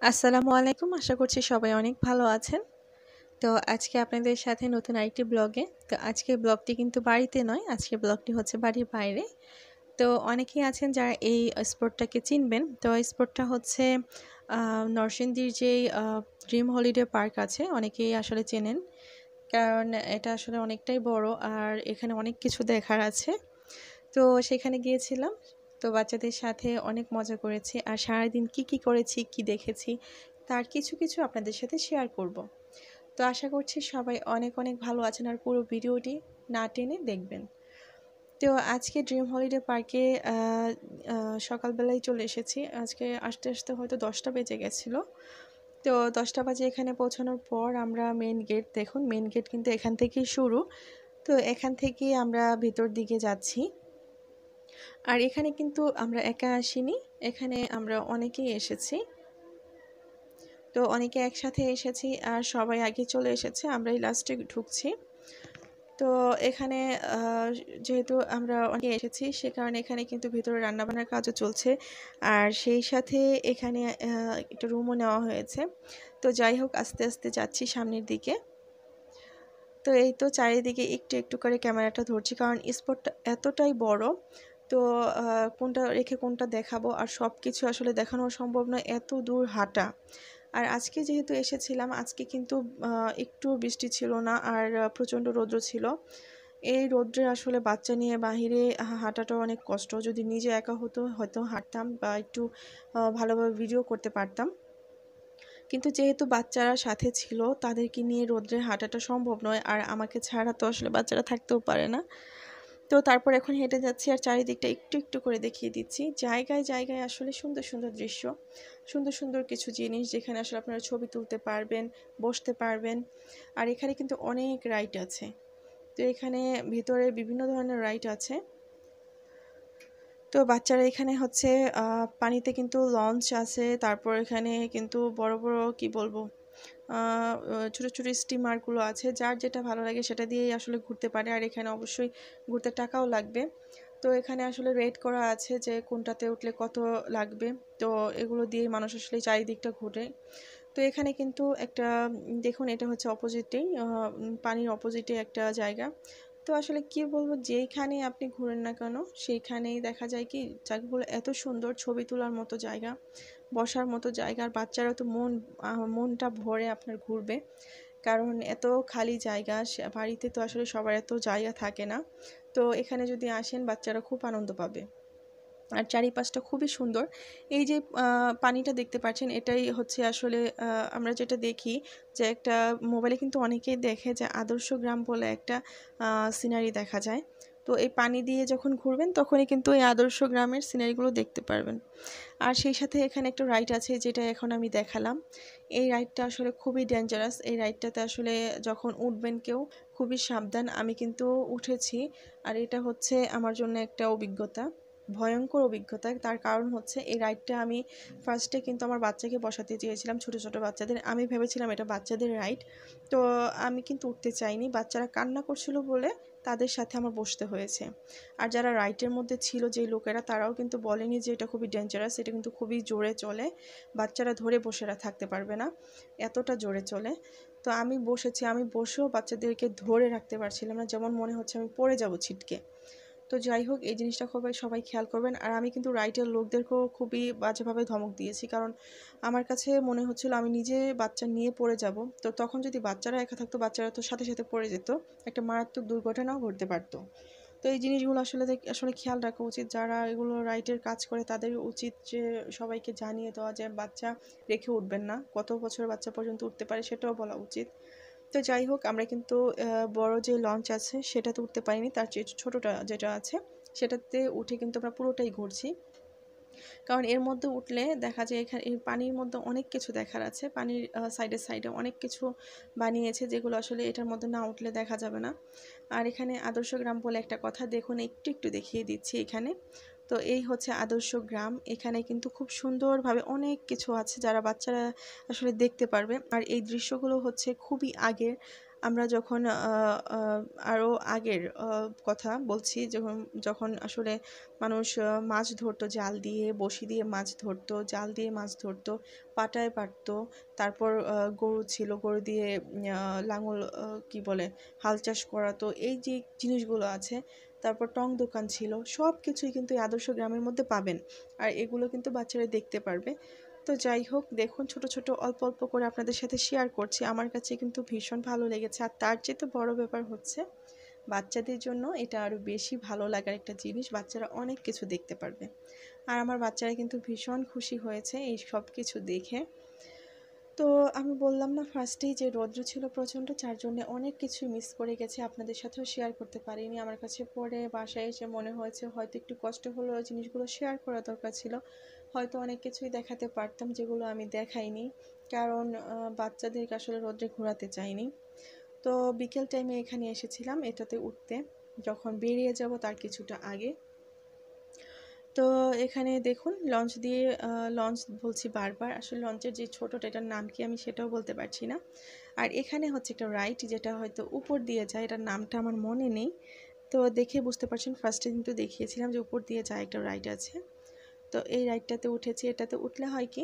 আসসালামু আলাইকুম। আশা করছি সবাই অনেক ভালো আছেন। তো আজকে আপনাদের সাথে নতুন আরেকটি ব্লগে। তো আজকের ব্লগটি কিন্তু বাড়িতে নয়, আজকের ব্লগটি হচ্ছে বাড়ির বাইরে। তো অনেকেই আছেন যারা এই স্পটটাকে চিনবেন। তো এই স্পটটা হচ্ছে নরসিংদীর যেই ড্রিম হলিডে পার্ক আছে, অনেকেই আসলে চেনেন। কারণ এটা আসলে অনেকটাই বড় আর এখানে অনেক কিছু দেখার আছে। তো সেখানে গিয়েছিলাম। তো বাচ্চাদের সাথে অনেক মজা করেছি। আর সারাদিন কি করেছি, কি দেখেছি তার কিছু আপনাদের সাথে শেয়ার করব। তো আশা করছি সবাই অনেক ভালো আছেন আর পুরো ভিডিওটি না টেনে দেখবেন। তো আজকে ড্রিম হলিডে পার্কে সকালবেলায় চলে এসেছি। আজকে আসতে হয়তো 10টা বেজে গেছিলো। তো 10টা বাজে এখানে পৌঁছানোর পর আমরা মেন গেট, দেখুন মেন গেট কিন্তু এখান থেকেই শুরু। তো এখান থেকেই আমরা ভেতর দিকে যাচ্ছি। আর এখানে কিন্তু আমরা একা আসিনি, এখানে আমরা অনেকেই এসেছি। তো অনেকে একসাথে এসেছি আর সবাই আগে চলে এসেছে, আমরাই লাস্টে ঢুকছি। তো এখানে যেহেতু আমরা অনেকে এসেছি সে কারণে এখানে কিন্তু ভিতরে রান্নাবান্নার কাজও চলছে। আর সেই সাথে এখানে একটা রুমও নেওয়া হয়েছে। তো যাই হোক, আস্তে আস্তে যাচ্ছি সামনের দিকে। তো এই তো চারিদিকে একটু করে ক্যামেরাটা ধরছি, কারণ স্পটটা এতটাই বড়। তো কোনটা রেখে কোনটা দেখাবো, আর সব কিছু আসলে দেখানো সম্ভব নয়, এত দূর হাঁটা। আর আজকে যেহেতু এসেছিলাম, আজকে কিন্তু একটু বৃষ্টি ছিল না আর প্রচণ্ড রৌদ্র ছিল। এই রৌদ্রে আসলে বাচ্চা নিয়ে বাহিরে হাঁটাটাও অনেক কষ্ট। যদি নিজে একা হতো হয়তো হাঁটতাম বা একটু ভালোভাবে ভিডিও করতে পারতাম, কিন্তু যেহেতু বাচ্চারা সাথে ছিল তাদেরকে নিয়ে রোদ্রে হাঁটাটা সম্ভব নয়, আর আমাকে ছাড়া তো আসলে বাচ্চারা থাকতেও পারে না। তো তারপর এখন হেঁটে যাচ্ছি আর চারিদিকটা একটু করে দেখিয়ে দিচ্ছি। জায়গায় আসলে সুন্দর দৃশ্য, সুন্দর কিছু জিনিস যেখানে আসলে আপনারা ছবি তুলতে পারবেন, বসতে পারবেন। আর এখানে কিন্তু অনেক রাইড আছে। তো এখানে ভিতরে বিভিন্ন ধরনের রাইড আছে। তো বাচ্চারা এখানে হচ্ছে পানিতে কিন্তু লঞ্চ আছে, তারপর এখানে কিন্তু বড় কি বলবো, ছোট স্টিমারগুলো আছে। যার যেটা ভালো লাগে সেটা দিয়েই আসলে ঘুরতে পারে। আর এখানে অবশ্যই ঘুরতে টাকাও লাগবে। তো এখানে আসলে রেট করা আছে যে কোনটাতে উঠলে কত লাগবে। তো এগুলো দিয়েই মানুষ আসলে চারিদিকটা ঘুরে। তো এখানে কিন্তু একটা দেখুন, এটা হচ্ছে অপোজিটেই, পানির অপোজিটে একটা জায়গা। তো আসলে কি বলবো, যেইখানে আপনি ঘুরেন না কেন সেইখানেই দেখা যায় কি জায়গাগুলো এত সুন্দর, ছবি তোলার মতো জায়গা, বসার মতো জায়গা। আর বাচ্চারা তো মনটা ভরে আপনার ঘুরবে, কারণ এত খালি জায়গা। বাড়িতে তো আসলে সবার এত জায়গা থাকে না। তো এখানে যদি আসেন বাচ্চারা খুব আনন্দ পাবে। আর চারিপাশটা খুবই সুন্দর। এই যে পানিটা দেখতে পাচ্ছেন, এটাই হচ্ছে আসলে আমরা যেটা দেখি যে একটা মোবাইলে কিন্তু অনেকেই দেখে যে আদর্শ গ্রাম বলে একটা সিনারি দেখা যায়। তো এই পানি দিয়ে যখন ঘুরবেন তখনই কিন্তু এই আদর্শ গ্রামের সিনারিগুলো দেখতে পারবেন। আর সেই সাথে এখানে একটা রাইড আছে যেটা এখন আমি দেখালাম। এই রাইডটা আসলে খুবই ডেঞ্জারাস। এই রাইডটাতে আসলে যখন উঠবেন কেউ খুবই সাবধান। আমি কিন্তু উঠেছি, আর এটা হচ্ছে আমার জন্য একটা অভিজ্ঞতা, ভয়ঙ্কর অভিজ্ঞতা। তার কারণ হচ্ছে এই রাইডটা আমি ফার্স্টে কিন্তু আমার বাচ্চাকে বসাতে চেয়েছিলাম, ছোট বাচ্চাদের। আমি ভেবেছিলাম এটা বাচ্চাদের রাইড। তো আমি কিন্তু উঠতে চাইনি, বাচ্চারা কান্না করছিল বলে তাদের সাথে আমার বসতে হয়েছে। আর যারা রাইডের মধ্যে ছিল যেই লোকেরা, তারাও কিন্তু বলেনি যে এটা খুবই ডেঞ্জারাস, এটা কিন্তু খুবই জোরে চলে, বাচ্চারা ধরে বসে থাকতে পারবে না, এতটা জোরে চলে। তো আমি বসেছি, আমি বসেও বাচ্চাদেরকে ধরে রাখতে পারছিলাম না, যেমন মনে হচ্ছে আমি পড়ে যাব ছিটকে। তো যাই হোক, এই জিনিসটা সবাই খেয়াল করবেন। আর আমি কিন্তু রাইডের লোকদেরকেও খুবই বাজেভাবে ধমক দিয়েছি, কারণ আমার কাছে মনে হচ্ছিল আমি নিজে বাচ্চা নিয়ে পড়ে যাব। তো তখন যদি বাচ্চারা একা থাকতো, বাচ্চারা তো সাথে পড়ে যেত, একটা মারাত্মক দুর্ঘটনাও ঘটতে পারতো। তো এই জিনিসগুলো আসলে খেয়াল রাখা উচিত। যারা এগুলো রাইটের কাজ করে তাদের উচিত যে সবাইকে জানিয়ে দেওয়া যে বাচ্চা রেখে উঠবেন না, কত বছরের বাচ্চা পর্যন্ত উঠতে পারে সেটাও বলা উচিত। তো যাই হোক, আমরা কিন্তু বড় যে লঞ্চ আছে সেটাতে উঠতে পারিনি, তার চেয়ে ছোটোটা যেটা আছে সেটাতে উঠে কিন্তু আমরা পুরোটাই ঘুরছি। কারণ এর মধ্যে উঠলে দেখা যায় এখানে এই পানির মধ্যে অনেক কিছু দেখার আছে। পানির সাইডে অনেক কিছু বানিয়েছে যেগুলো আসলে এটার মধ্যে না উঠলে দেখা যাবে না। আর এখানে আদর্শ গ্রাম বলে একটা কথা, দেখুন একটু দেখিয়ে দিচ্ছি এখানে। তো এই হচ্ছে আদর্শ গ্রাম। এখানে কিন্তু খুব সুন্দরভাবে অনেক কিছু আছে যারা বাচ্চারা আসলে দেখতে পারবে। আর এই দৃশ্যগুলো হচ্ছে খুবই আগের। আমরা যখন আরও আগের কথা বলছি, যখন যখন আসলে মানুষ মাছ ধরতো জাল দিয়ে, বঁড়শি দিয়ে মাছ ধরতো, জাল দিয়ে মাছ ধরতো, পাটায় পারতো, তারপর গরু ছিল, গরু দিয়ে লাঙল কি বলে হাল চাষ করাতো, এই যে জিনিসগুলো আছে। তারপর টং দোকান ছিল, সব কিছুই কিন্তু এই আদর্শ গ্রামের মধ্যে পাবেন, আর এগুলো কিন্তু বাচ্চারা দেখতে পারবে। তো যাই হোক, দেখুন ছোট ছোট অল্প অল্প করে আপনাদের সাথে শেয়ার করছি, আমার কাছে কিন্তু ভীষণ ভালো লেগেছে। আর তার চেয়ে তো বড় ব্যাপার হচ্ছে বাচ্চাদের জন্য এটা আরও বেশি ভালো লাগার একটা জিনিস, বাচ্চারা অনেক কিছু দেখতে পারবে। আর আমার বাচ্চারা কিন্তু ভীষণ খুশি হয়েছে এই সব কিছু দেখে। তো আমি বললাম না ফার্স্টেই যে রৌদ্র ছিল প্রচণ্ড, যার জন্য অনেক কিছুই মিস করে গেছে, আপনাদের সাথেও শেয়ার করতে পারিনি। আমার কাছে পরে বাসায় এসে মনে হয়েছে হয়তো একটু কষ্ট হলেও জিনিসগুলো শেয়ার করা দরকার ছিল, হয়তো অনেক কিছুই দেখাতে পারতাম যেগুলো আমি দেখাইনি, কারণ বাচ্চাদেরকে আসলে রৌদ্রে ঘোরাতে চাইনি। তো বিকেল টাইমে এখানে এসেছিলাম এটাতে উঠতে, যখন বেরিয়ে যাব তার কিছুটা আগে। তো এখানে দেখুন লঞ্চ দিয়ে, লঞ্চ বলছি বারবার, আসলে লঞ্চের যে ছোটোটা এটার নাম কি আমি সেটাও বলতে পারছি না। আর এখানে হচ্ছে একটা রাইড যেটা হয়তো উপর দিয়ে যায়, এটার নামটা আমার মনে নেই। তো দেখে বুঝতে পারছেন, ফার্স্টে কিন্তু দেখিয়েছিলাম যে উপর দিয়ে যায় একটা রাইড আছে। তো এই রাইডটাতে উঠেছি। এটাতে উঠলে হয় কি,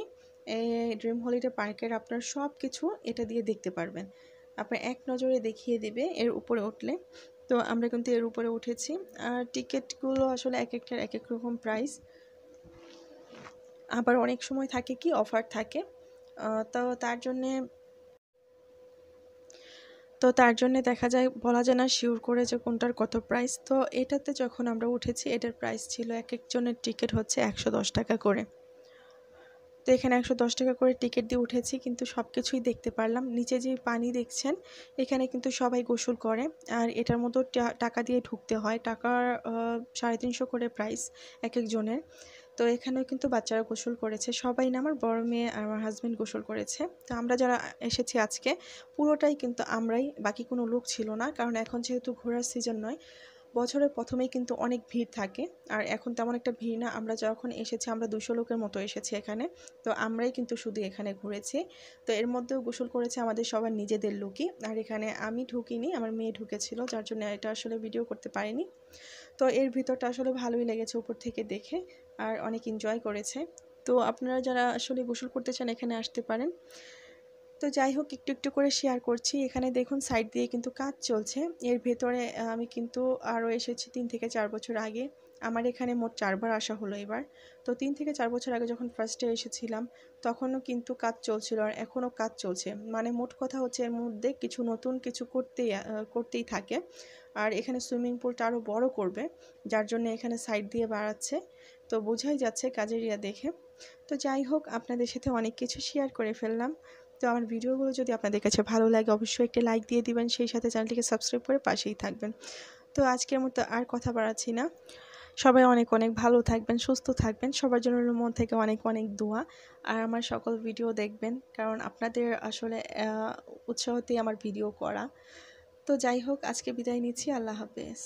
এই ড্রিম হলিডে পার্কের আপনার সব কিছু এটা দিয়ে দেখতে পারবেন, আপনার এক নজরে দেখিয়ে দেবে এর উপরে উঠলে। তো আমরা কিন্তু এর উপরে উঠেছি। আর টিকিটগুলো আসলে এক একটার এক এক রকম প্রাইস, আবার অনেক সময় থাকে কি অফার থাকে। তো তার জন্যে দেখা যায় বলা যায় না শিওর করে যে কোনটার কত প্রাইস। তো এটাতে যখন আমরা উঠেছি এটার প্রাইস ছিল এক একজনের টিকিট হচ্ছে 110 টাকা করে। তো এখানে 110 টাকা করে টিকিট দিয়ে উঠেছি, কিন্তু সব কিছুই দেখতে পারলাম। নিচে যে পানি দেখছেন এখানে কিন্তু সবাই গোসল করে, আর এটার মতো টাকা দিয়ে ঢুকতে হয়। টাকার 350 করে প্রাইস এক একজনের। তো এখানেও কিন্তু বাচ্চারা গোসল করেছে, সবাই না, আমার বড় মেয়ে আর আমার হাজব্যান্ড গোসল করেছে। তো আমরা যারা এসেছি আজকে পুরোটাই কিন্তু আমরাই, বাকি কোনো লোক ছিল না, কারণ এখন যেহেতু ঘোরার সিজন নয়, বছরের প্রথমেই কিন্তু অনেক ভিড় থাকে, আর এখন তেমন একটা ভিড় না। আমরা যখন এসেছি আমরা 200 লোকের মতো এসেছি এখানে, তো আমরাই কিন্তু শুধু এখানে ঘুরেছি। তো এর মধ্যেও গোসল করেছে আমাদের সবার নিজেদের লোকই, আর এখানে আমি ঢুকিনি, আমার মেয়ে ঢুকেছিল, যার জন্য এটা আসলে ভিডিও করতে পারিনি। তো এর ভিতরটা আসলে ভালোই লেগেছে উপর থেকে দেখে, আর অনেক এনজয় করেছে। তো আপনারা যারা আসলে গোসল করতে চান এখানে আসতে পারেন। তো যাই হোক, একটু একটু করে শেয়ার করছি। এখানে দেখুন সাইড দিয়ে কিন্তু কাজ চলছে। এর ভেতরে আমি কিন্তু আরও এসেছি 3 থেকে 4 বছর আগে। আমার এখানে মোট 4 বার আসা হলো এবার। তো 3 থেকে 4 বছর আগে যখন ফার্স্টে এসেছিলাম তখনও কিন্তু কাজ চলছিল, আর এখনও কাজ চলছে। মানে মোট কথা হচ্ছে এর মধ্যে কিছু নতুন কিছু করতেই থাকে। আর এখানে সুইমিং পুলটা আরও বড় করবে, যার জন্য এখানে সাইড দিয়ে বাড়াচ্ছে। তো বোঝাই যাচ্ছে কাজের ইয়া দেখে। তো যাই হোক, আপনাদের সাথে অনেক কিছু শেয়ার করে ফেললাম। তো আমার ভিডিওগুলো যদি আপনাদের কাছে ভালো লাগে অবশ্যই একটা লাইক দিয়ে দিবেন, সেই সাথে চ্যানেলটিকে সাবস্ক্রাইব করে পাশেই থাকবেন। তো আজকের মতো আর কথা বাড়াচ্ছি না, সবাই অনেক অনেক ভালো থাকবেন, সুস্থ থাকবেন, সবার জন্য মন থেকে অনেক অনেক দোয়া। আর আমার সকল ভিডিও দেখবেন, কারণ আপনাদের আসলে উৎসাহতেই আমার ভিডিও করা। তো যাই হোক, আজকে বিদায় নিচ্ছি, আল্লাহ হাফেজ।